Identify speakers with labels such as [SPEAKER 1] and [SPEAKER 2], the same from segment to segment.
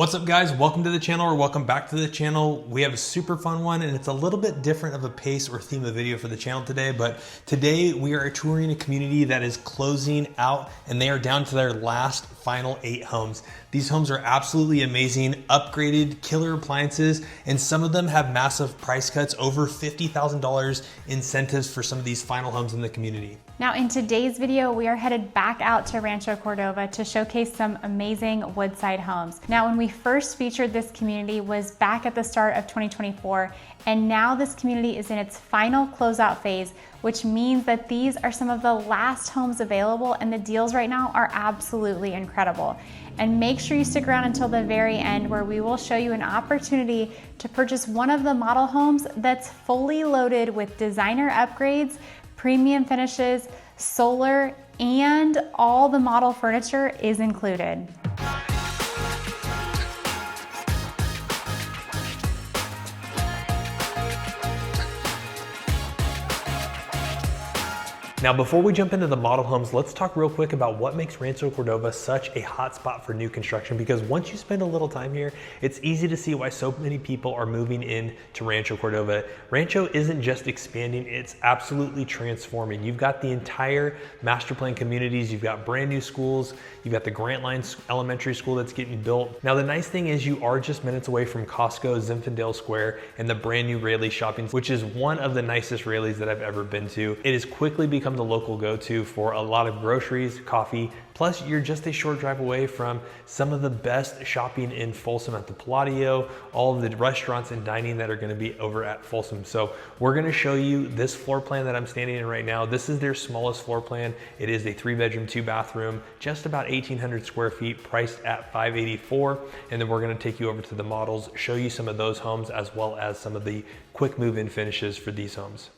[SPEAKER 1] What's up guys, welcome to the channel or welcome back to the channel. We have a super fun one and it's a little bit different of a pace or theme of video for the channel today, but today we are touring a community that is closing out and they are down to their last final 8 homes. These homes are absolutely amazing, upgraded, killer appliances, and some of them have massive price cuts, over $50,000 incentives for some of these final homes in the community.
[SPEAKER 2] Now in today's video, we are headed back out to Rancho Cordova to showcase some amazing Woodside homes. Now when we first featured this community was back at the start of 2024, and now this community is in its final closeout phase, which means that these are some of the last homes available and the deals right now are absolutely incredible. And make sure you stick around until the very end where we will show you an opportunity to purchase one of the model homes that's fully loaded with designer upgrades, premium finishes, solar, and all the model furniture is included.
[SPEAKER 1] Now, before we jump into the model homes, let's talk real quick about what makes Rancho Cordova such a hot spot for new construction, because once you spend a little time here, it's easy to see why so many people are moving in to Rancho Cordova. Rancho isn't just expanding, it's absolutely transforming. You've got the entire master plan communities, you've got brand new schools, you've got the Grant Line Elementary School that's getting built. Now, the nice thing is you are just minutes away from Costco, Zinfandel Square, and the brand new Rayleigh Shopping, which is one of the nicest Rayleighs that I've ever been to. It has quickly become the local go-to for a lot of groceries, coffee, plus you're just a short drive away from some of the best shopping in Folsom at the Palladio, all of the restaurants and dining that are going to be over at Folsom. So we're going to show you this floor plan that I'm standing in right now. This is their smallest floor plan. It is a 3-bedroom, 2-bathroom, just about 1,800 square feet, priced at $584. And then we're going to take you over to the models, show you some of those homes as well as some of the quick move-in finishes for these homes.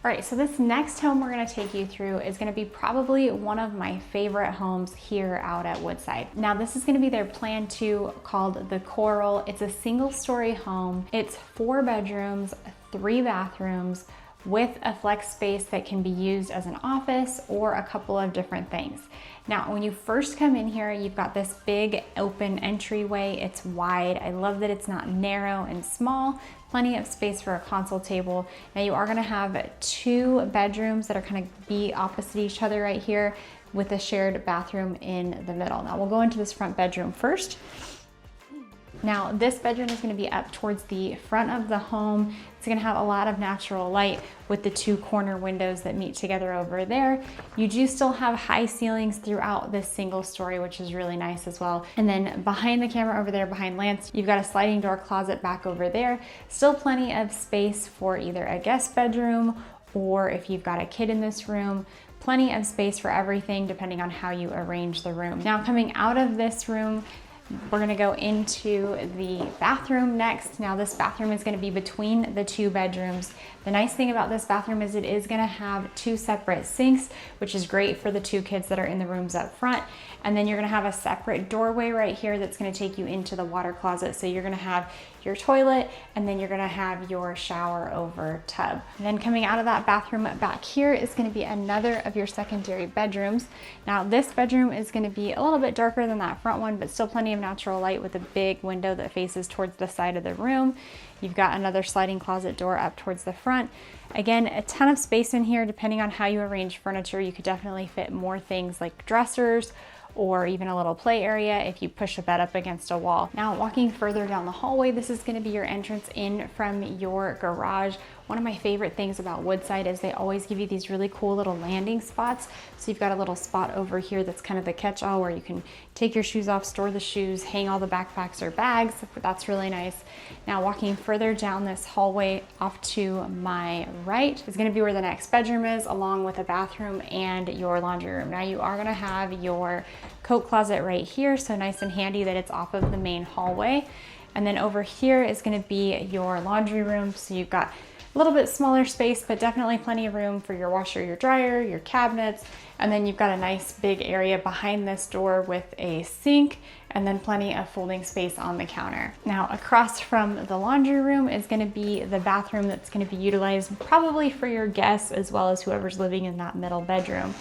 [SPEAKER 2] All right, so this next home we're gonna take you through is gonna be probably one of my favorite homes here out at Woodside. Now this is gonna be their Plan 2 called the Coral. It's a single-story home. It's 4 bedrooms, 3 bathrooms, with a flex space that can be used as an office or a couple of different things. Now, when you first come in here, you've got this big open entryway. It's wide. I love that it's not narrow and small. Plenty of space for a console table. Now you are gonna have 2 bedrooms that are gonna be opposite each other right here with a shared bathroom in the middle. Now we'll go into this front bedroom first. Now this bedroom is going to be up towards the front of the home. It's going to have a lot of natural light with the 2 corner windows that meet together over there. You do still have high ceilings throughout this single story, which is really nice as well. And then behind the camera over there, behind Lance, you've got a sliding door closet back over there. Still plenty of space for either a guest bedroom or if you've got a kid in this room. Plenty of space for everything depending on how you arrange the room. Now coming out of this room, we're gonna go into the bathroom next. Now this bathroom is gonna be between the 2 bedrooms. The nice thing about this bathroom is it is gonna have 2 separate sinks, which is great for the 2 kids that are in the rooms up front. And then you're gonna have a separate doorway right here that's gonna take you into the water closet. So you're gonna have your toilet and then you're gonna have your shower over tub. And then coming out of that bathroom back here is gonna be another of your secondary bedrooms. Now this bedroom is gonna be a little bit darker than that front one, but still plenty of natural light with a big window that faces towards the side of the room. You've got another sliding closet door up towards the front. Again, a ton of space in here. Depending on how you arrange furniture, you could definitely fit more things like dressers or even a little play area if you push a bed up against a wall. Now walking further down the hallway, this is gonna be your entrance in from your garage. One of my favorite things about Woodside is they always give you these really cool little landing spots. So you've got a little spot over here that's kind of the catch-all where you can take your shoes off, store the shoes, hang all the backpacks or bags. That's really nice. Now walking further down this hallway off to my right is gonna be where the next bedroom is, along with a bathroom and your laundry room. Now you are gonna have your coat closet right here, so nice and handy that it's off of the main hallway. And then over here is gonna be your laundry room. So you've got a little bit smaller space, but definitely plenty of room for your washer, your dryer, your cabinets. And then you've got a nice big area behind this door with a sink and then plenty of folding space on the counter. Now, across from the laundry room is gonna be the bathroom that's gonna be utilized probably for your guests as well as whoever's living in that middle bedroom.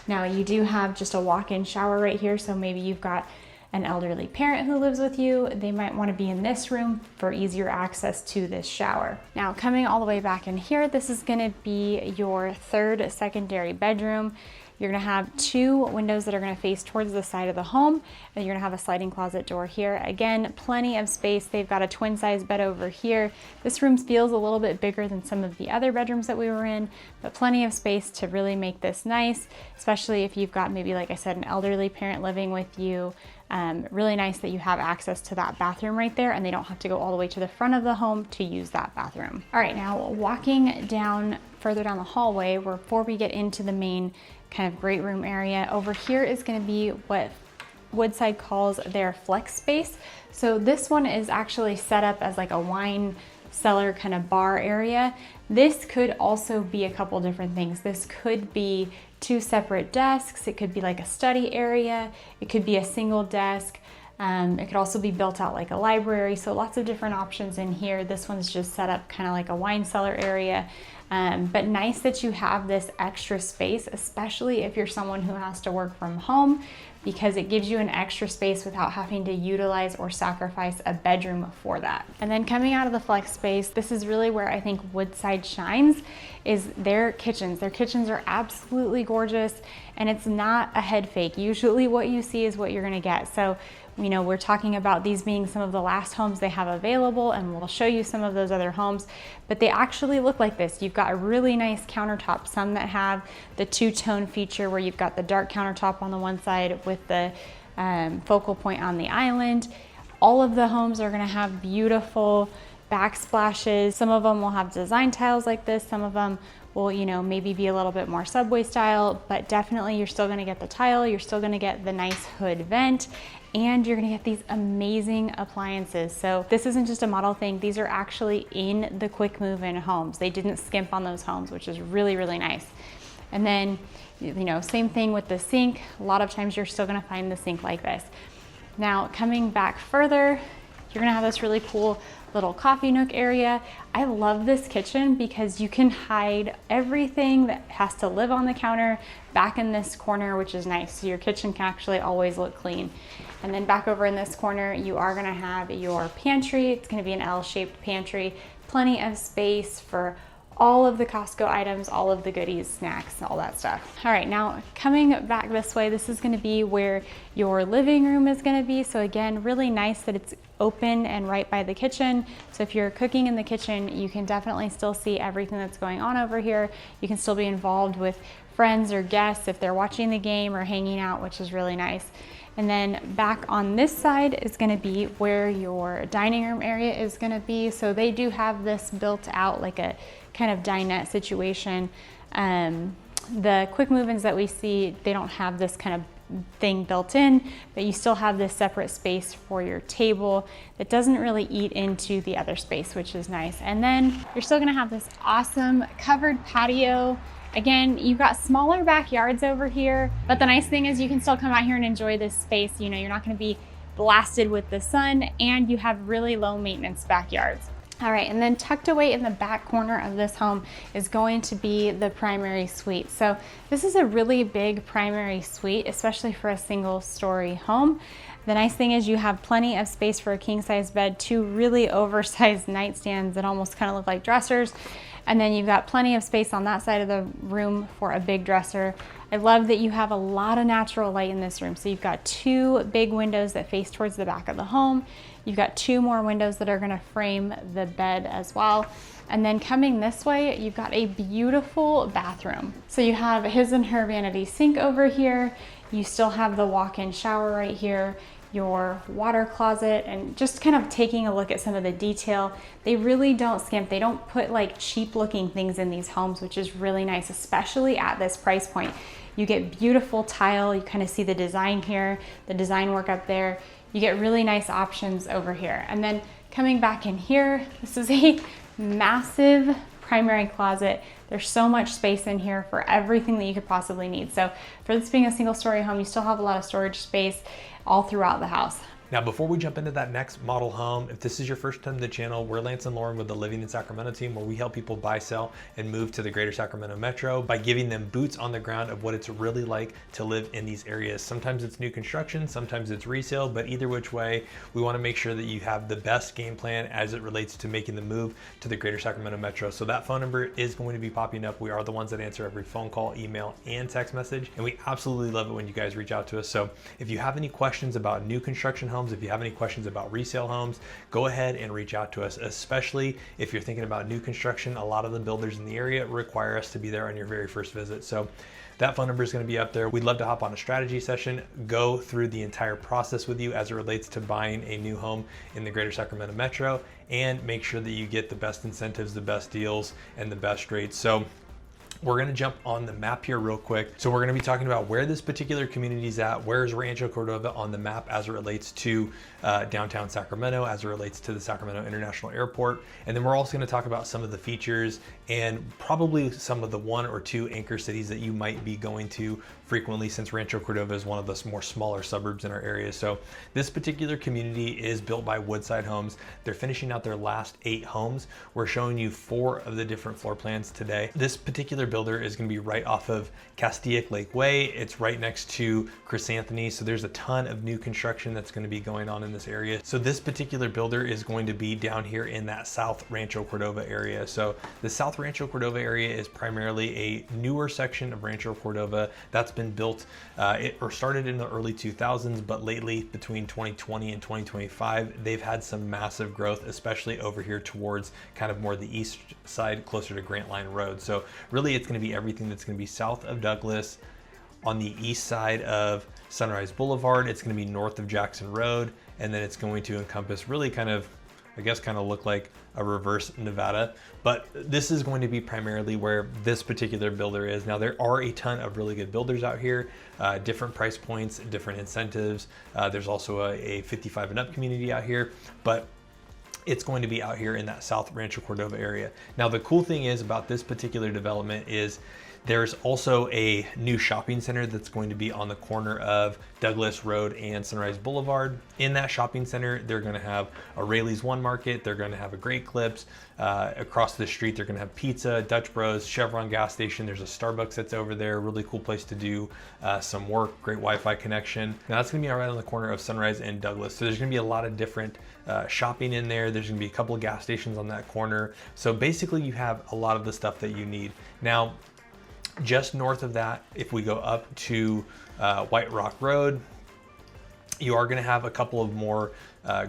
[SPEAKER 2] Now, you do have just a walk-in shower right here, so maybe you've got an elderly parent who lives with you. They might want to be in this room for easier access to this shower. Now, coming all the way back in here, this is going to be your third secondary bedroom. You're going to have 2 windows that are going to face towards the side of the home, and you're going to have a sliding closet door here. Again, plenty of space. They've got a twin size bed over here. This room feels a little bit bigger than some of the other bedrooms that we were in, but plenty of space to really make this nice, especially if you've got maybe, like I said, an elderly parent living with you. Really nice that you have access to that bathroom right there and they don't have to go all the way to the front of the home to use that bathroom. All right, now walking down further down the hallway before we get into the main kind of great room area, over here is going to be what Woodside calls their flex space. So this one is actually set up as like a wine cellar kind of bar area. This could also be a couple different things. This could be 2 separate desks. It could be like a study area. It could be a single desk. It could also be built out like a library. So lots of different options in here. This one's just set up kind of like a wine cellar area. But nice that you have this extra space, especially if you're someone who has to work from home, because it gives you an extra space without having to utilize or sacrifice a bedroom for that. And then coming out of the flex space, this is really where I think Woodside shines, is their kitchens. Their kitchens are absolutely gorgeous, and it's not a head fake. Usually what you see is what you're gonna get. So, you know, we're talking about these being some of the last homes they have available, and we'll show you some of those other homes, but they actually look like this. You've got a really nice countertop, some that have the 2-tone feature where you've got the dark countertop on the one side with the focal point on the island. All of the homes are gonna have beautiful backsplashes. Some of them will have design tiles like this. Some of them will, you know, maybe be a little bit more subway style, but definitely you're still gonna get the tile, you're still gonna get the nice hood vent, and you're gonna get these amazing appliances. So this isn't just a model thing. These are actually in the quick move-in homes. They didn't skimp on those homes, which is really, really nice. And then, you know, same thing with the sink. A lot of times you're still gonna find the sink like this. Now, coming back further, you're gonna have this really cool little coffee nook area. I love this kitchen because you can hide everything that has to live on the counter back in this corner, which is nice. So your kitchen can actually always look clean. And then back over in this corner, you are gonna have your pantry. It's gonna be an L-shaped pantry, plenty of space for all of the Costco items, all of the goodies, snacks, all that stuff. All right, now coming back this way, this is gonna be where your living room is gonna be. So again, really nice that it's open and right by the kitchen. So if you're cooking in the kitchen, you can definitely still see everything that's going on over here. You can still be involved with friends or guests if they're watching the game or hanging out, which is really nice. And then back on this side is gonna be where your dining room area is gonna be. So they do have this built out like a kind of dinette situation. The quick move-ins that we see, they don't have this kind of thing built in, but you still have this separate space for your table that doesn't really eat into the other space, which is nice. And then you're still gonna have this awesome covered patio. Again, you've got smaller backyards over here, but the nice thing is you can still come out here and enjoy this space. You know, you're not gonna be blasted with the sun, and you have really low maintenance backyards. All right, and then tucked away in the back corner of this home is going to be the primary suite. So this is a really big primary suite, especially for a single story home. The nice thing is you have plenty of space for a king size bed, 2 really oversized nightstands that almost kind of look like dressers. And then you've got plenty of space on that side of the room for a big dresser. I love that you have a lot of natural light in this room. So you've got 2 big windows that face towards the back of the home. You've got 2 more windows that are gonna frame the bed as well. And then coming this way, you've got a beautiful bathroom. So you have his and her vanity sink over here. You still have the walk-in shower right here, your water closet, and just kind of taking a look at some of the detail. They really don't skimp. They don't put like cheap looking things in these homes, which is really nice, especially at this price point. You get beautiful tile. You kind of see the design here, the design work up there. You get really nice options over here. And then coming back in here, this is a massive primary closet. There's so much space in here for everything that you could possibly need. So for this being a single story home, you still have a lot of storage space all throughout the house.
[SPEAKER 1] Now, before we jump into that next model home, if this is your first time to the channel, we're Lance and Lauren with the Living in Sacramento team, where we help people buy, sell, and move to the greater Sacramento metro by giving them boots on the ground of what it's really like to live in these areas. Sometimes it's new construction, sometimes it's resale, but either which way, we want to make sure that you have the best game plan as it relates to making the move to the greater Sacramento metro. So that phone number is going to be popping up. We are the ones that answer every phone call, email, and text message, and we absolutely love it when you guys reach out to us. So if you have any questions about new construction homes, if you have any questions about resale homes, go ahead and reach out to us, especially if you're thinking about new construction. A lot of the builders in the area require us to be there on your very first visit. So that phone number is going to be up there. We'd love to hop on a strategy session, go through the entire process with you as it relates to buying a new home in the greater Sacramento metro, and make sure that you get the best incentives, the best deals, and the best rates. So we're going to jump on the map here real quick. So we're going to be talking about where this particular community is at. Where's Rancho Cordova on the map as it relates to downtown Sacramento, as it relates to the Sacramento International Airport. And then we're also going to talk about some of the features and probably some of the 1 or 2 anchor cities that you might be going to frequently, since Rancho Cordova is one of the more smaller suburbs in our area. So this particular community is built by Woodside Homes. They're finishing out their last 8 homes. We're showing you 4 of the different floor plans today. This particular builder is going to be right off of Castaic Lake Way. It's right next to Chrysanthemi. So there's a ton of new construction that's going to be going on in this area. So this particular builder is going to be down here in that South Rancho Cordova area. So the South Rancho Cordova area is primarily a newer section of Rancho Cordova that's been built or started in the early 2000s, but lately between 2020 and 2025, they've had some massive growth, especially over here towards kind of more the east side, closer to Grant Line Road. So really it's going to be everything that's going to be south of Douglas, on the east side of Sunrise Boulevard. It's going to be north of Jackson Road, and then it's going to encompass really kind of, I guess, kind of look like a reverse Nevada, but this is going to be primarily where this particular builder is. Now, there are a ton of really good builders out here, different price points, different incentives. There's also a 55 and up community out here, but it's going to be out here in that South Rancho Cordova area. Now, the cool thing is about this particular development is there's also a new shopping center that's going to be on the corner of Douglas Road and Sunrise Boulevard. In that shopping center, they're going to have a Rayleigh's One Market. They're going to have a Great Clips. Across the street, they're going to have pizza, Dutch Bros, Chevron gas station. There's a Starbucks that's over there. Really cool place to do some work. Great Wi-Fi connection. Now, that's going to be right on the corner of Sunrise and Douglas. So there's going to be a lot of different shopping in there. There's going to be a couple of gas stations on that corner. So basically, you have a lot of the stuff that you need. Now, just north of that, if we go up to White Rock Road, you are going to have a couple of more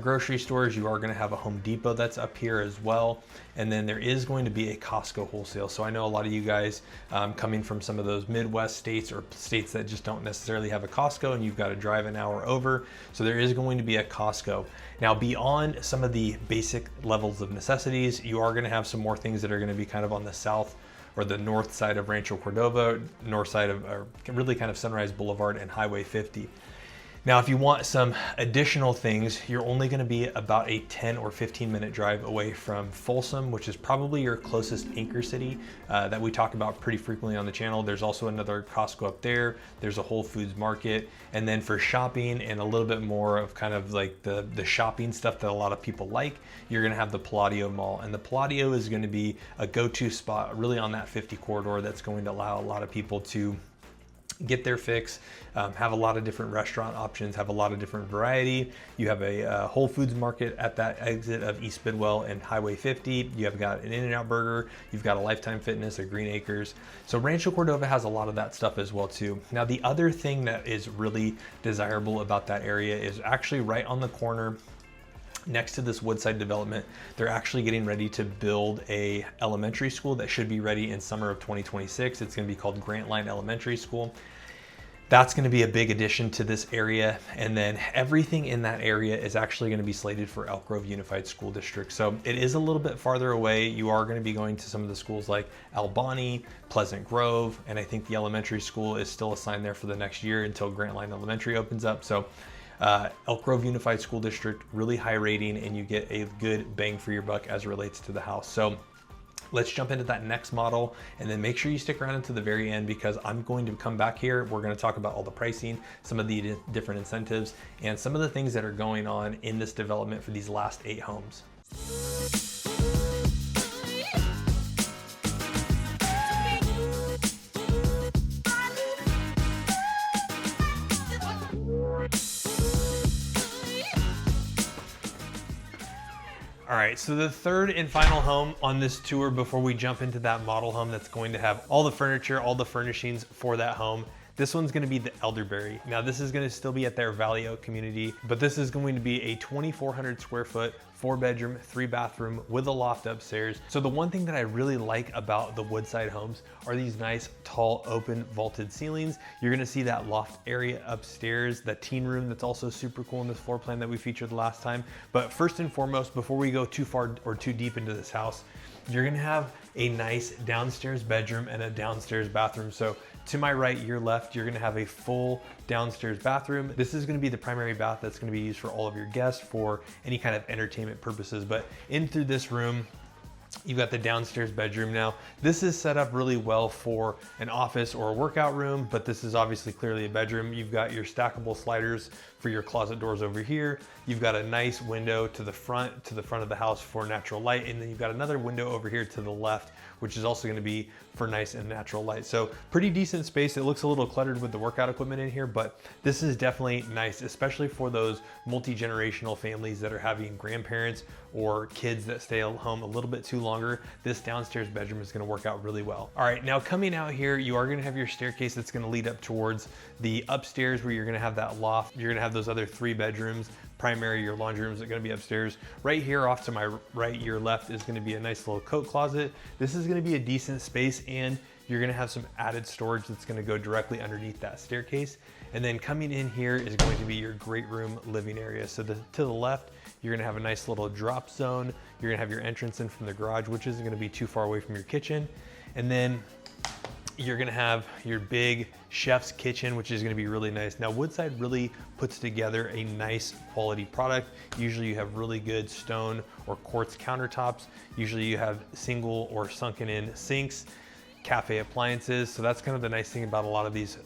[SPEAKER 1] grocery stores. You are going to have a Home Depot that's up here as well. And then there is going to be a Costco wholesale. So I know a lot of you guys coming from some of those Midwest states or states that just don't necessarily have a Costco, and you've got to drive an hour over. So there is going to be a Costco. Now, beyond some of the basic levels of necessities, you are going to have some more things that are going to be kind of on the south or the north side of Rancho Cordova, north side of really kind of Sunrise Boulevard and Highway 50. Now, if you want some additional things, you're only going to be about a 10 or 15 minute drive away from Folsom, which is probably your closest anchor city that we talk about pretty frequently on the channel. There's also another Costco up there. There's a Whole Foods Market. And then for shopping and a little bit more of kind of like the shopping stuff that a lot of people like, you're going to have the Palladio Mall. And the Palladio is going to be a go-to spot really on that 50 corridor that's going to allow a lot of people to get their fix, have a lot of different restaurant options, have a lot of different variety. You have a Whole Foods Market at that exit of East Bidwell and Highway 50. You have got an In-N-Out Burger. You've got a Lifetime Fitness, a Green Acres. So Rancho Cordova has a lot of that stuff as well too. Now, the other thing that is really desirable about that area is actually right on the corner next to this Woodside development. They're actually getting ready to build a elementary school that should be ready in summer of 2026. It's going to be called Grant Line Elementary School. That's going to be a big addition to this area. And then everything in that area is actually going to be slated for Elk Grove Unified School District. So it is a little bit farther away. You are going to be going to some of the schools like Albany, Pleasant Grove, and I think the elementary school is still assigned there for the next year until Grant Line Elementary opens up. So Elk Grove Unified School District, really high rating, and you get a good bang for your buck as it relates to the house. So Let's jump into that next model, and then make sure you stick around until the very end, because I'm going to come back here. We're going to talk about all the pricing, some of the different incentives, and some of the things that are going on in this development for these last 8 homes. All right, so the third and final home on this tour before we jump into that model home that's going to have all the furniture, all the furnishings for that home. This one's gonna be the Elderberry. Now this is gonna still be at their Valley Oak community, but this is going to be a 2,400 square foot, 4-bedroom, 3-bathroom with a loft upstairs. So the one thing that I really like about the Woodside Homes are these nice, tall, open, vaulted ceilings. You're gonna see that loft area upstairs, that teen room that's also super cool in this floor plan that we featured last time. But first and foremost, before we go too far or too deep into this house, you're gonna have a nice downstairs bedroom and a downstairs bathroom. So to my right, your left, you're gonna have a full downstairs bathroom. This is gonna be the primary bath that's gonna be used for all of your guests for any kind of entertainment purposes. But in through this room, you've got the downstairs bedroom. Now, this is set up really well for an office or a workout room, but this is obviously clearly a bedroom. You've got your stackable sliders for your closet doors over here. You've got a nice window to the front of the house for natural light. And then you've got another window over here to the left, which is also gonna be for nice and natural light. So pretty decent space. It looks a little cluttered with the workout equipment in here, but this is definitely nice, especially for those multi-generational families that are having grandparents or kids that stay at home a little bit too longer. This downstairs bedroom is gonna work out really well. All right, now coming out here, you are gonna have your staircase that's gonna lead up towards the upstairs where you're gonna have that loft. You're gonna have those other 3 bedrooms. Primary, your laundry rooms are gonna be upstairs. Right here off to my right, your left is gonna be a nice little coat closet. This is gonna be a decent space, and you're gonna have some added storage that's gonna go directly underneath that staircase. And then coming in here is going to be your great room living area. So to the left, you're gonna have a nice little drop zone. You're gonna have your entrance in from the garage, which isn't gonna be too far away from your kitchen. And then you're gonna have your big chef's kitchen, which is gonna be really nice. Now, Woodside really puts together a nice quality product. Usually you have really good stone or quartz countertops. Usually you have single or sunken in sinks, cafe appliances. So that's kind of the nice thing about a lot of these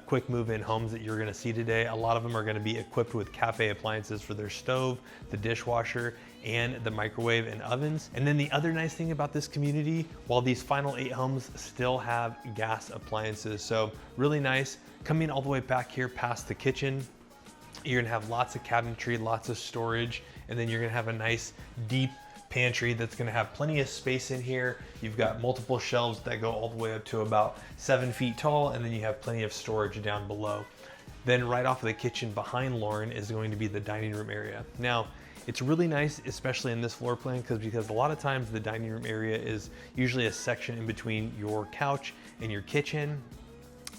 [SPEAKER 1] quick move-in homes that you're gonna see today. A lot of them are gonna be equipped with cafe appliances for their stove, the dishwasher, and the microwave and ovens. And then the other nice thing about this community, while these final 8 homes still have gas appliances. So really nice. Coming all the way back here past the kitchen, you're gonna have lots of cabinetry, lots of storage, and then you're gonna have a nice deep pantry that's gonna have plenty of space in here. You've got multiple shelves that go all the way up to about 7 feet tall, and then you have plenty of storage down below. Then right off of the kitchen behind Lauren is going to be the dining room area. Now, it's really nice, especially in this floor plan, because a lot of times the dining room area is usually a section in between your couch and your kitchen.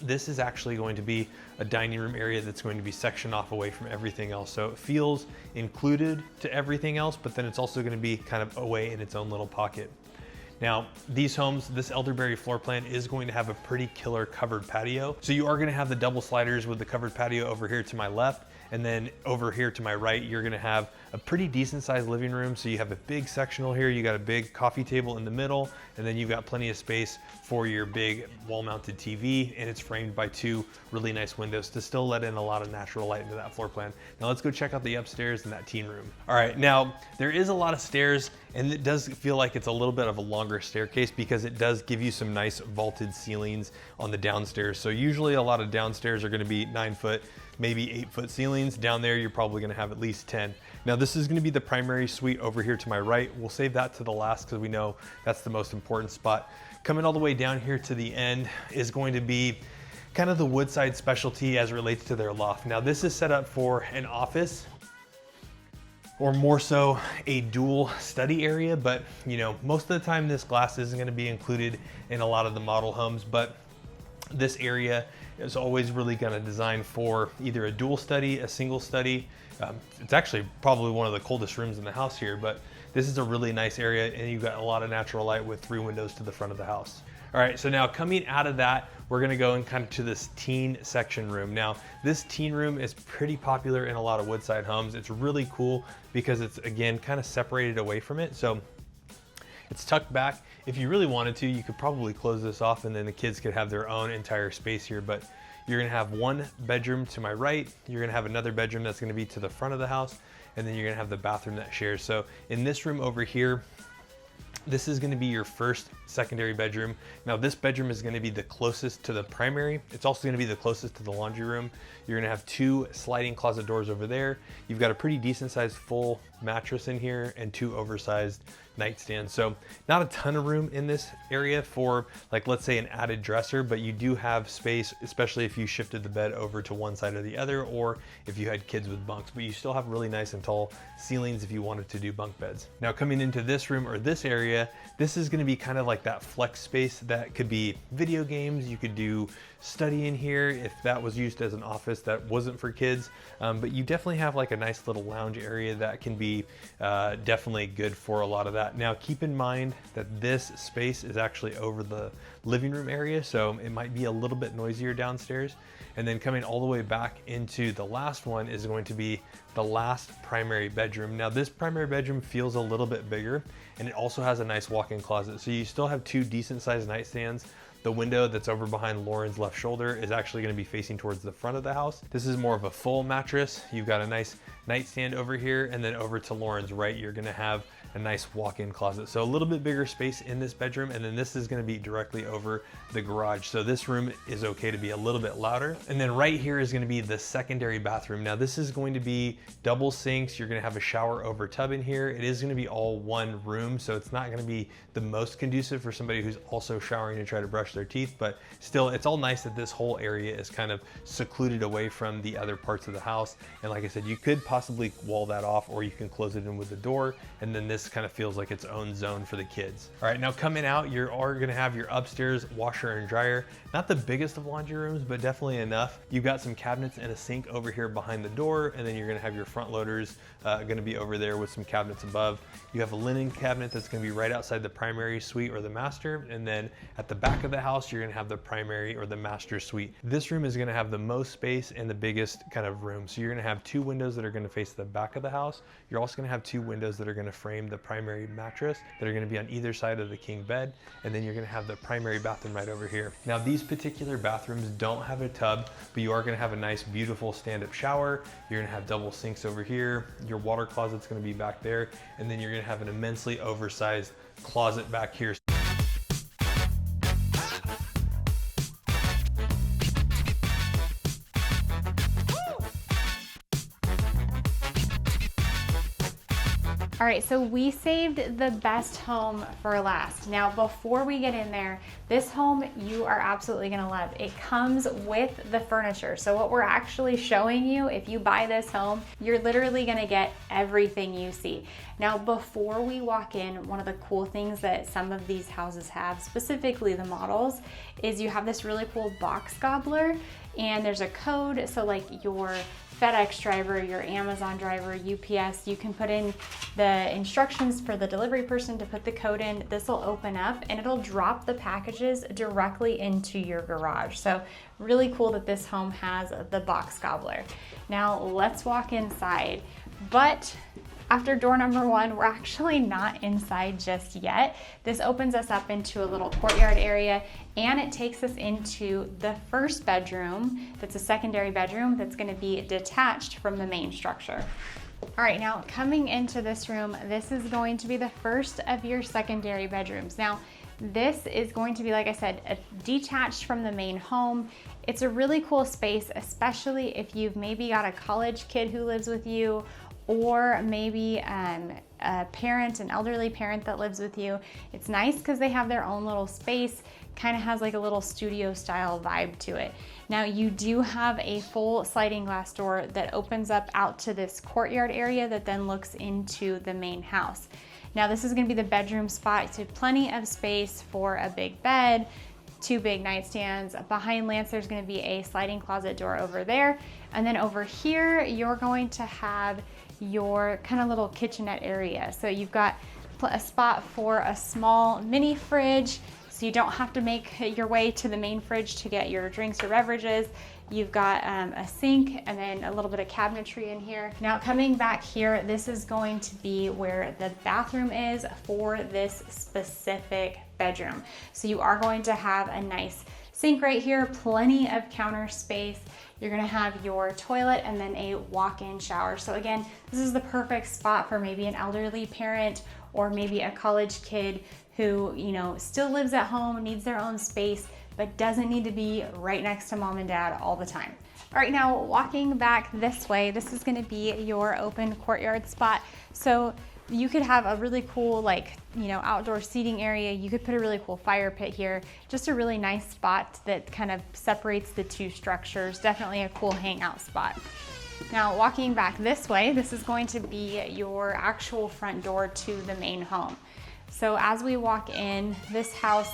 [SPEAKER 1] This is actually going to be a dining room area that's going to be sectioned off away from everything else. So it feels included to everything else, but then it's also going to be kind of away in its own little pocket. Now, these homes, this Elderberry floor plan is going to have a pretty killer covered patio. So you are going to have the double sliders with the covered patio over here to my left. And then over here to my right, you're gonna have a pretty decent sized living room. So you have a big sectional here, you got a big coffee table in the middle, and then you've got plenty of space for your big wall mounted TV, and it's framed by 2 really nice windows to still let in a lot of natural light into that floor plan. Now let's go check out the upstairs and that teen room. All right, now there is a lot of stairs, and it does feel like it's a little bit of a longer staircase because it does give you some nice vaulted ceilings on the downstairs. So usually a lot of downstairs are gonna be 9 foot, maybe 8 foot ceilings. Down there, you're probably gonna have at least 10. Now this is gonna be the primary suite over here to my right. We'll save that to the last because we know that's the most important spot. Coming all the way down here to the end is going to be kind of the Woodside specialty as it relates to their loft. Now this is set up for an office, or more so a dual study area, but you know, most of the time this glass isn't gonna be included in a lot of the model homes, but this area is always really gonna design for either a dual study, a single study. It's actually probably one of the coldest rooms in the house here, but this is a really nice area, and you've got a lot of natural light with 3 windows to the front of the house. All right, so now coming out of that, we're gonna go and kind of to this teen section room. Now, this teen room is pretty popular in a lot of Woodside homes. It's really cool because it's, again, kind of separated away from it. So it's tucked back If you really wanted to, you could probably close this off and then the kids could have their own entire space here, but you're gonna have one bedroom to my right, you're gonna have another bedroom that's gonna be to the front of the house, and then you're gonna have the bathroom that shares. So in this room over here, this is gonna be your first secondary bedroom. Now this bedroom is gonna be the closest to the primary. It's also gonna be the closest to the laundry room. You're gonna have 2 sliding closet doors over there. You've got a pretty decent sized full mattress in here and 2 oversized nightstands. So not a ton of room in this area for, like, let's say an added dresser, but you do have space, especially if you shifted the bed over to one side or the other, or if you had kids with bunks, but you still have really nice and tall ceilings if you wanted to do bunk beds. Now coming into this room or this area, this is gonna be kind of like that flex space that could be video games. You could do study in here if that was used as an office that wasn't for kids, but you definitely have like a nice little lounge area that can be definitely good for a lot of that. Now keep in mind that this space is actually over the living room area, so it might be a little bit noisier downstairs. And then coming all the way back into the last one is going to be the last primary bedroom. Now this primary bedroom feels a little bit bigger, and it also has a nice walk-in closet. So you still have 2 decent sized nightstands. The window that's over behind Lauren's left shoulder is actually gonna be facing towards the front of the house. This is more of a full mattress. You've got a nice nightstand over here, and then over to Lauren's right, you're gonna have a nice walk-in closet. So a little bit bigger space in this bedroom, and then this is gonna be directly over the garage. So this room is okay to be a little bit louder. And then right here is gonna be the secondary bathroom. Now this is going to be double sinks. You're gonna have a shower over tub in here. It is gonna be all one room, so it's not gonna be the most conducive for somebody who's also showering to try to brush their teeth, but still, it's all nice that this whole area is kind of secluded away from the other parts of the house. And like I said, you could possibly wall that off, or you can close it in with the door, and then this kind of feels like its own zone for the kids. All right, now coming out, you are gonna have your upstairs washer and dryer. Not the biggest of laundry rooms, but definitely enough. You've got some cabinets and a sink over here behind the door, and then you're gonna have your front loaders gonna be over there with some cabinets above. You have a linen cabinet that's gonna be right outside the primary suite or the master, and then at the back of the house, you're gonna have the primary or the master suite. This room is gonna have the most space and the biggest kind of room. So you're gonna have 2 windows that are gonna face the back of the house. You're also gonna have 2 windows that are gonna frame the primary mattress that are gonna be on either side of the king bed, and then you're gonna have the primary bathroom right over here. Now these particular bathrooms don't have a tub, but you are gonna have a nice, beautiful stand-up shower. You're gonna have double sinks over here. Your water closet's gonna be back there, and then you're gonna have an immensely oversized closet back here.
[SPEAKER 2] All right, so we saved the best home for last. Now, before we get in there, this home you are absolutely gonna love. It comes with the furniture. So what we're actually showing you, if you buy this home, you're literally gonna get everything you see. Now, before we walk in, one of the cool things that some of these houses have, specifically the models, is you have this really cool box gobbler, and there's a code, so like your FedEx driver, your Amazon driver, UPS, you can put in the instructions for the delivery person to put the code in. This will open up and it'll drop the packages directly into your garage. So really cool that this home has the box gobbler. Now let's walk inside. But after door number 1, we're actually not inside just yet. This opens us up into a little courtyard area, and it takes us into the first bedroom. That's a secondary bedroom that's gonna be detached from the main structure. All right, now coming into this room, this is going to be the first of your secondary bedrooms. Now, this is going to be, like I said, detached from the main home. It's a really cool space, especially if you've maybe got a college kid who lives with you, or maybe a parent, an elderly parent that lives with you. It's nice because they have their own little space, kind of has like a little studio style vibe to it. Now you do have a full sliding glass door that opens up out to this courtyard area that then looks into the main house. Now this is gonna be the bedroom spot, so plenty of space for a big bed, 2 big nightstands. Behind Lance, there's gonna be a sliding closet door over there. And then over here, you're going to have your kind of little kitchenette area. So you've got a spot for a small mini fridge, so you don't have to make your way to the main fridge to get your drinks or beverages. You've got a sink and then a little bit of cabinetry in here. Now coming back here, this is going to be where the bathroom is for this specific bedroom. So you are going to have a nice sink right here, plenty of counter space. You're gonna have your toilet and then a walk-in shower. So again, this is the perfect spot for maybe an elderly parent or maybe a college kid who, you know, still lives at home, needs their own space, but doesn't need to be right next to mom and dad all the time. All right, now walking back this way, this is gonna be your open courtyard spot. So you could have a really cool, like, you know, outdoor seating area. You could put a really cool fire pit here. Just a really nice spot that kind of separates the two structures. Definitely a cool hangout spot. Now walking back this way, this is going to be your actual front door to the main home. So as we walk in, this house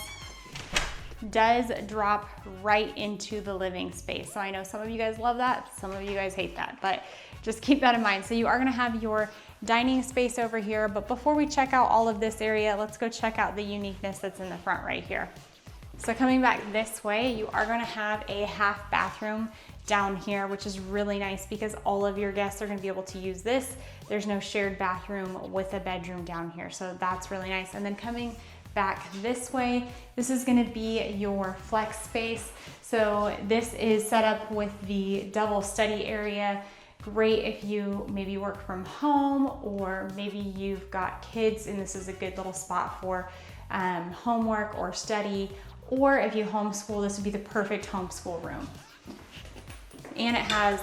[SPEAKER 2] does drop right into the living space. So I know some of you guys love that, some of you guys hate that, but just keep that in mind. So you are gonna have your dining space over here, but before we check out all of this area, let's go check out the uniqueness that's in the front right here. So coming back this way, you are gonna have a half bathroom down here, which is really nice because all of your guests are gonna be able to use this. There's no shared bathroom with a bedroom down here, so that's really nice. And then coming back this way, this is gonna be your flex space. So this is set up with the double study area. Great if you maybe work from home or maybe you've got kids and this is a good little spot for homework or study, or if you homeschool, this would be the perfect homeschool room. And it has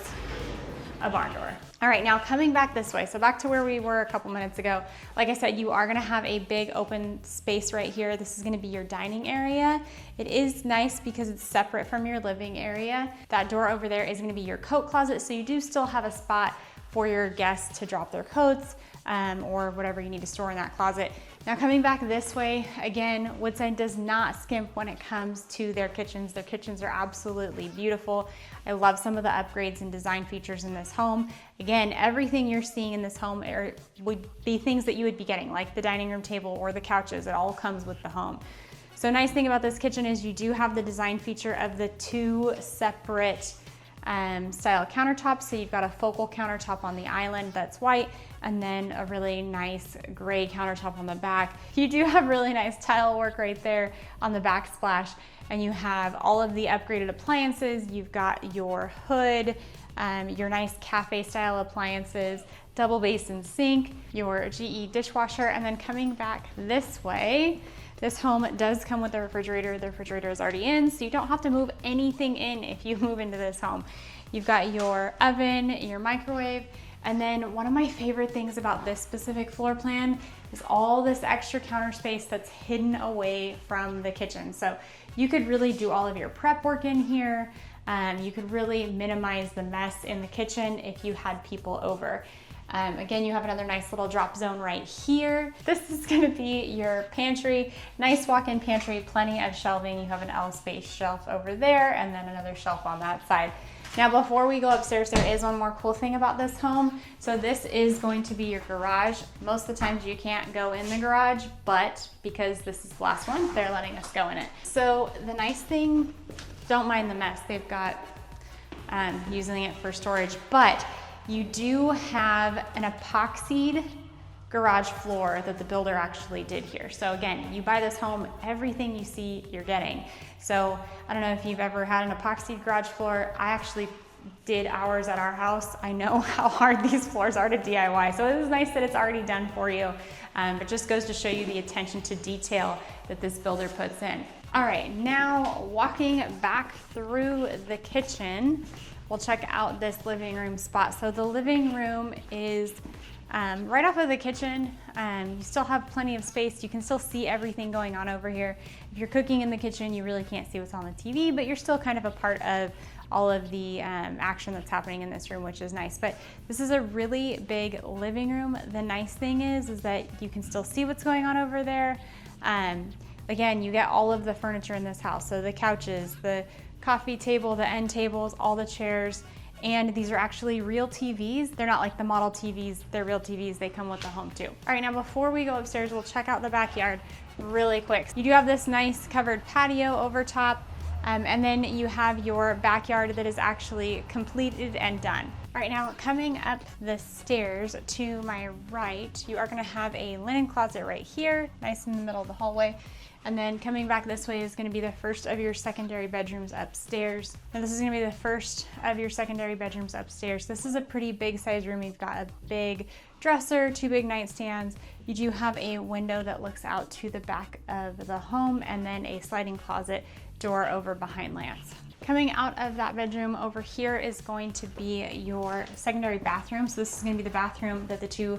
[SPEAKER 2] a barn door. All right, now coming back this way, so back to where we were a couple minutes ago. Like I said, you are gonna have a big open space right here. This is gonna be your dining area. It is nice because it's separate from your living area. That door over there is gonna be your coat closet, so you do still have a spot for your guests to drop their coats or whatever you need to store in that closet. Now coming back this way, again, Woodside does not skimp when it comes to their kitchens. Their kitchens are absolutely beautiful. I love some of the upgrades and design features in this home. Again, everything you're seeing in this home would be things that you would be getting, like the dining room table or the couches. It all comes with the home. So nice thing about this kitchen is you do have the design feature of the two separate style countertops. So you've got a focal countertop on the island that's white, and then a really nice gray countertop on the back. You do have really nice tile work right there on the backsplash, and you have all of the upgraded appliances. You've got your hood, your nice cafe style appliances, double basin sink, your GE dishwasher, and then coming back this way, this home does come with a refrigerator. The refrigerator is already in, so you don't have to move anything in if you move into this home. You've got your oven, your microwave, and then one of my favorite things about this specific floor plan is all this extra counter space that's hidden away from the kitchen. So you could really do all of your prep work in here. You could really minimize the mess in the kitchen if you had people over. Again, you have another nice little drop zone right here. This is gonna be your pantry. Nice walk-in pantry, plenty of shelving. You have an L-space shelf over there and then another shelf on that side. Now, before we go upstairs, there is one more cool thing about this home. So this is going to be your garage. Most of the times you can't go in the garage, but because this is the last one, they're letting us go in it. So the nice thing, don't mind the mess. They've got using it for storage, but you do have an epoxied garage floor that the builder actually did here. So again, you buy this home, everything you see, you're getting. So I don't know if you've ever had an epoxy garage floor. I actually did ours at our house. I know how hard these floors are to DIY. So it is nice that it's already done for you. It just goes to show you the attention to detail that this builder puts in. All right, now walking back through the kitchen, we'll check out this living room spot. So the living room is right off of the kitchen. You still have plenty of space. You can still see everything going on over here. If you're cooking in the kitchen, you really can't see what's on the TV, but you're still kind of a part of all of the action that's happening in this room, which is nice. But this is a really big living room. The nice thing is that you can still see what's going on over there. Again, you get all of the furniture in this house. So the couches, the coffee table, the end tables, all the chairs, and these are actually real TVs. They're not like the model TVs, they're real TVs. They come with the home too. All right, now before we go upstairs, we'll check out the backyard really quick. You do have this nice covered patio over top. And then you have your backyard that is actually completed and done. All right, now coming up the stairs to my right, you are gonna have a linen closet right here, nice in the middle of the hallway. And then coming back this way is gonna be the first of your secondary bedrooms upstairs. And this is gonna be the first of your secondary bedrooms upstairs. This is a pretty big size room. You've got a big dresser, 2 big nightstands. You do have a window that looks out to the back of the home, and then a sliding closet door over behind Lance. Coming out of that bedroom over here is going to be your secondary bathroom. So this is gonna be the bathroom that the 2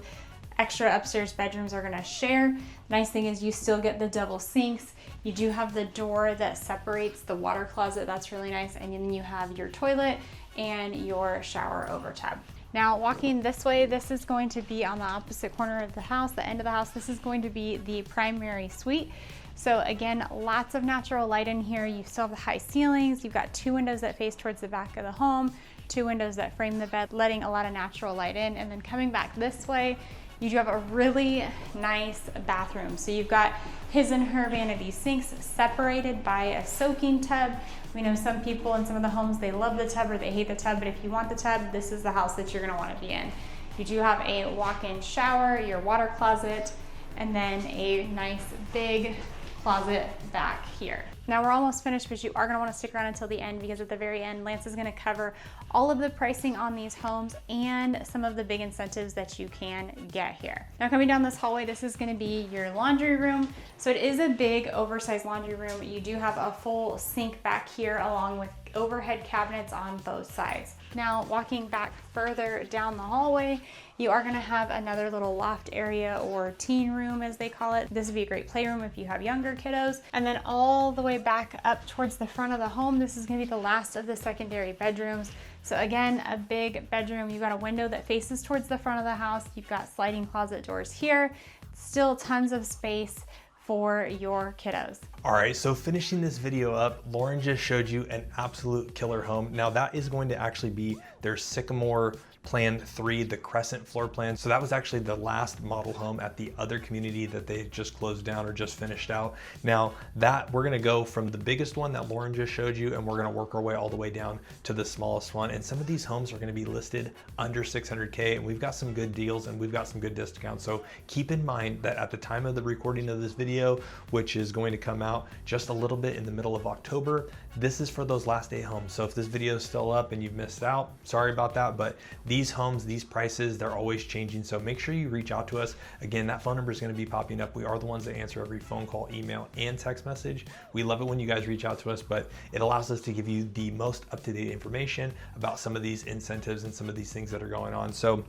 [SPEAKER 2] extra upstairs bedrooms are gonna share. Nice thing is you still get the double sinks. You do have the door that separates the water closet. That's really nice. And then you have your toilet and your shower over tub. Now walking this way, this is going to be on the opposite corner of the house, the end of the house. This is going to be the primary suite. So again, lots of natural light in here. You still have the high ceilings. You've got 2 windows that face towards the back of the home, 2 windows that frame the bed, letting a lot of natural light in. And then coming back this way, you do have a really nice bathroom. So you've got his and her vanity sinks separated by a soaking tub. We know some people in some of the homes, they love the tub or they hate the tub, but if you want the tub, this is the house that you're gonna wanna be in. You do have a walk-in shower, your water closet, and then a nice big closet back here. Now we're almost finished, but you are gonna wanna stick around until the end, because at the very end, Lance is gonna cover all of the pricing on these homes and some of the big incentives that you can get here. Now coming down this hallway, this is gonna be your laundry room. So it is a big oversized laundry room. You do have a full sink back here along with overhead cabinets on both sides. Now walking back further down the hallway, you are gonna have another little loft area, or teen room as they call it. This would be a great playroom if you have younger kiddos. And then all the way back up towards the front of the home, this is gonna be the last of the secondary bedrooms. So again, a big bedroom. You've got a window that faces towards the front of the house. You've got sliding closet doors here. Still tons of space for your kiddos.
[SPEAKER 1] All right, so finishing this video up, Lauren just showed you an absolute killer home. Now that is going to actually be their Sycamore Plan 3, the Crescent floor plan. So that was actually the last model home at the other community that they just closed down or just finished out. Now that we're gonna go from the biggest one that Lauren just showed you, and we're gonna work our way all the way down to the smallest one. And some of these homes are gonna be listed under 600K, and we've got some good deals and we've got some good discounts. So keep in mind that at the time of the recording of this video, which is going to come out just a little bit in the middle of October, this is for those last 8 homes. So if this video is still up and you've missed out, sorry about that, but these homes, these prices, they're always changing. So make sure you reach out to us. Again, that phone number is going to be popping up. We are the ones that answer every phone call, email, and text message. We love it when you guys reach out to us, but it allows us to give you the most up-to-date information about some of these incentives and some of these things that are going on. So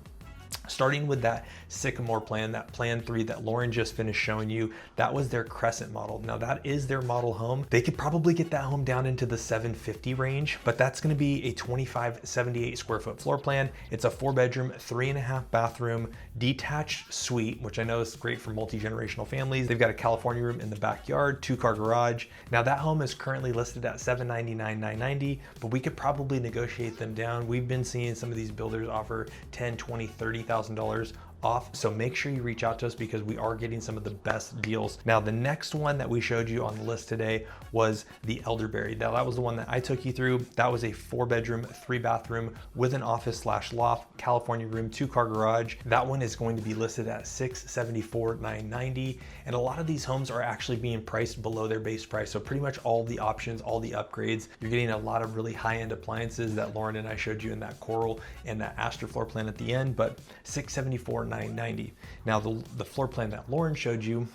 [SPEAKER 1] starting with that Sycamore plan, that Plan 3 that Lauren just finished showing you, that was their Crescent model. Now that is their model home. They could probably get that home down into the 750 range, but that's gonna be a 2578 square foot floor plan. It's a 4-bedroom, 3.5 bathroom, detached suite, which I know is great for multi-generational families. They've got a California room in the backyard, 2-car garage. Now that home is currently listed at $799,990, but we could probably negotiate them down. We've been seeing some of these builders offer $10,000, $20,000, $30,000 off. So make sure you reach out to us because we are getting some of the best deals. Now, the next one that we showed you on the list today was the Elderberry. Now, that was the one that I took you through. That was a 4-bedroom, 3-bathroom with an office/loft, California room, 2-car garage. That one is going to be listed at $674,990. And a lot of these homes are actually being priced below their base price. So pretty much all the options, all the upgrades, you're getting a lot of really high-end appliances that Lauren and I showed you in that Coral and that Astor floor plan at the end, but $674,990. Now the floor plan that Lauren showed you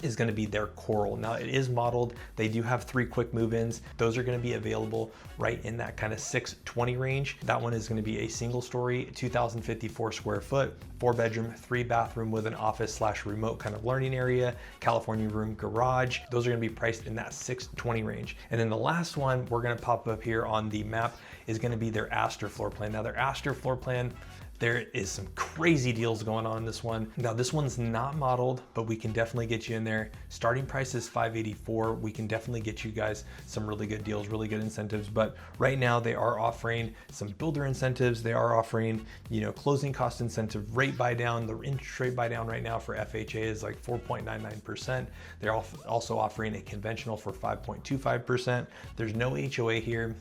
[SPEAKER 1] is going to be their Coral. Now it is modeled. They do have 3 quick move-ins. Those are going to be available right in that kind of $620 range. That one is going to be a single story, 2,054 square foot, 4-bedroom, 3-bathroom with an office/remote kind of learning area, California room, garage. Those are going to be priced in that $620 range. And then the last one we're going to pop up here on the map is going to be their Astor floor plan. Now their Astor floor plan, There is some crazy deals going on in this one. Now this one's not modeled, but we can definitely get you in there. Starting price is $584. We can definitely get you guys some really good deals, really good incentives. But right now they are offering some builder incentives. They are offering, closing cost incentive, rate buy down. The interest rate buy down right now for FHA is like 4.99%. They're also offering a conventional for 5.25%. There's no HOA here.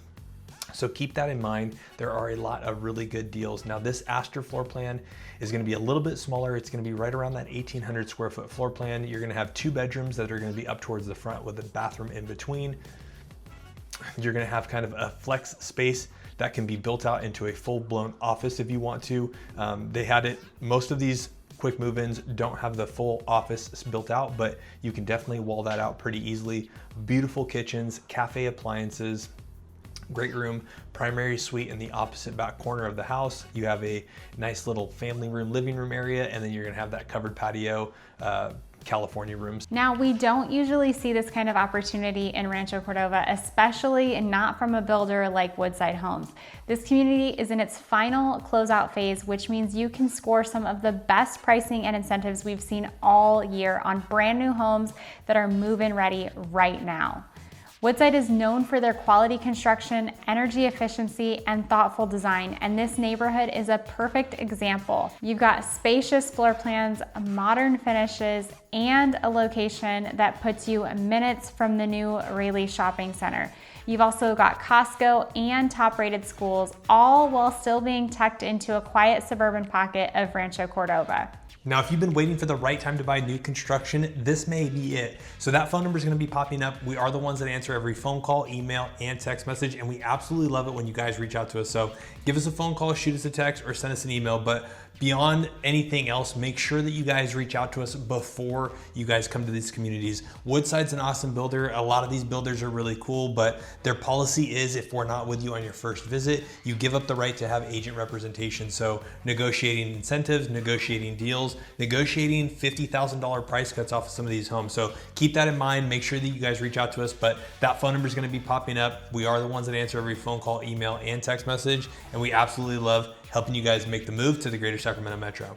[SPEAKER 1] So keep that in mind. There are a lot of really good deals. Now this Astor floor plan is gonna be a little bit smaller. It's gonna be right around that 1,800 square foot floor plan. You're gonna have 2 bedrooms that are gonna be up towards the front with a bathroom in between. You're gonna have kind of a flex space that can be built out into a full-blown office if you want to. Most of these quick move-ins don't have the full office built out, but you can definitely wall that out pretty easily. Beautiful kitchens, cafe appliances, great room, primary suite in the opposite back corner of the house. You have a nice little family room, living room area, and then you're gonna have that covered patio, California rooms.
[SPEAKER 2] Now, we don't usually see this kind of opportunity in Rancho Cordova, especially not from a builder like Woodside Homes. This community is in its final closeout phase, which means you can score some of the best pricing and incentives we've seen all year on brand new homes that are move-in ready right now. Woodside is known for their quality construction, energy efficiency, and thoughtful design, and this neighborhood is a perfect example. You've got spacious floor plans, modern finishes, and a location that puts you minutes from the new Raleigh Shopping Center. You've also got Costco and top-rated schools, all while still being tucked into a quiet suburban pocket of Rancho Cordova.
[SPEAKER 1] Now, if you've been waiting for the right time to buy new construction, this may be it. So that phone number is gonna be popping up. We are the ones that answer every phone call, email, and text message, and we absolutely love it when you guys reach out to us. So give us a phone call, shoot us a text, or send us an email. But beyond anything else, make sure that you guys reach out to us before you guys come to these communities. Woodside's an awesome builder. A lot of these builders are really cool, but their policy is if we're not with you on your first visit, you give up the right to have agent representation. So negotiating incentives, negotiating deals, negotiating $50,000 price cuts off of some of these homes. So keep that in mind. Make sure that you guys reach out to us, but that phone number is going to be popping up. We are the ones that answer every phone call, email, and text message, and we absolutely love helping you guys make the move to the greater Sacramento Metro.